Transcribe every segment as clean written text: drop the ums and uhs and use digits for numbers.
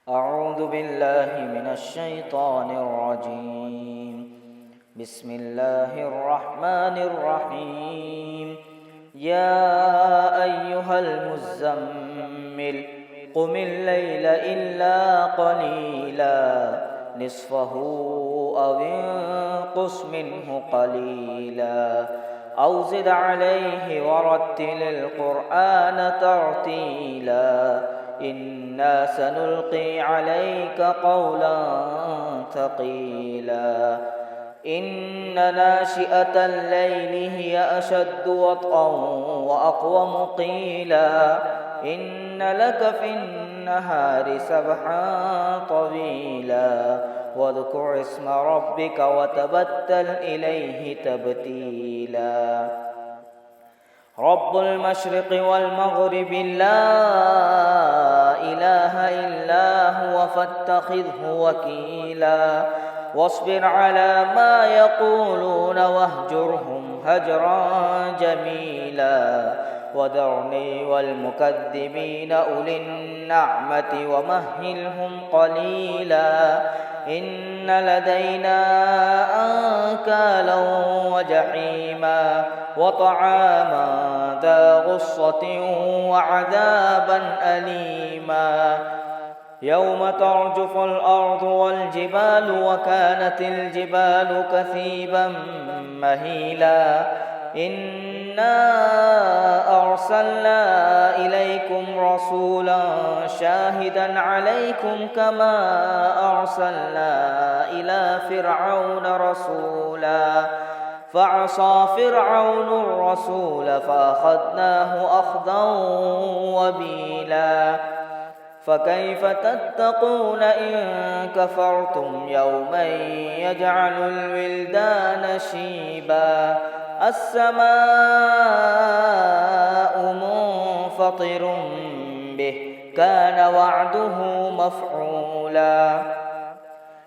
أعوذ بالله من الشيطان الرجيم. بسم الله الرحمن الرحيم. يا أيها المزمل قم الليل إلا قليلا نصفه أو انقص منه قليلا أو زد عليه ورتل القرآن ترتيلا إنا سنلقي عليك قولا ثقيلا إن ناشئة الليل هي أشد وطئا وأقوم قيلا إن لك في النهار سبحا طويلا واذكر اسم ربك وتبتل إليه تبتيلا رب المشرق والمغرب لا إله إلا هو فاتخذه وكيلا واصبر على ما يقولون واهجرهم هجرا جميلا وذرني والمكذبين أولي النعمة ومهلهم قليلا إن لدينا أنكالا وجحيما وطعاما ذا غصة وعذابا أليما يوم ترجف الأرض والجبال وكانت الجبال كثيبا مهيلا إنا أرسلنا إليكم رسولا شاهدا عليكم كما أرسلنا إلى فرعون رسولا فعصى فرعون الرسول فأخذناه أخذا وبيلا فكيف تتقون إن كفرتم يوما يجعل الولدان شيبا السماء منفطر به كان وعده مفعولا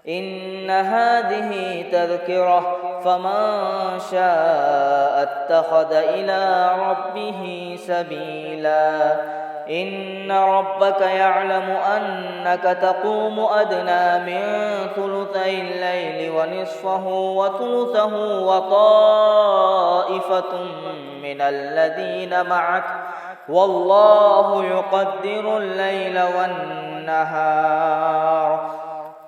إن هذه تذكرة فمن شاء اتخذ إلى ربه سبيلا إن ربك يعلم أنك تقوم أدنى من ثلثي الليل ونصفه وثلثه وطائفة من الذين معك والله يقدر الليل والنهار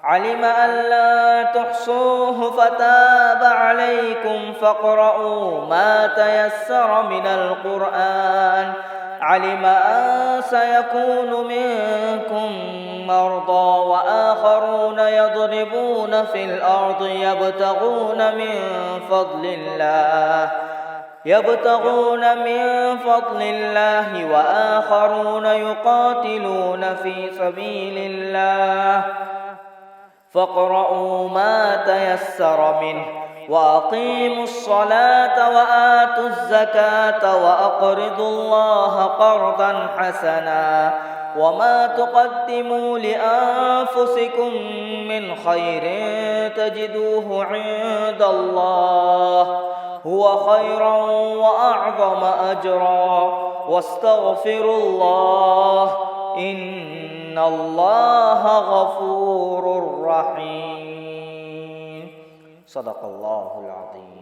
علم أن لا تحصوه فتاب عليكم فاقرؤوا ما تيسر من القرآن علم أن سيكون منكم مرضى وآخرون يضربون في الأرض يبتغون من فضل الله وآخرون يقاتلون في سبيل الله فاقرؤوا ما تيسر منه وأقيموا الصلاة وآتوا الزكاة وأقرضوا الله قرضا حسنا وما تقدموا لأنفسكم من خير تجدوه عند الله هو خيرا وأعظم أجرا واستغفروا الله إن الله غفور رحيم صدق الله العظيم.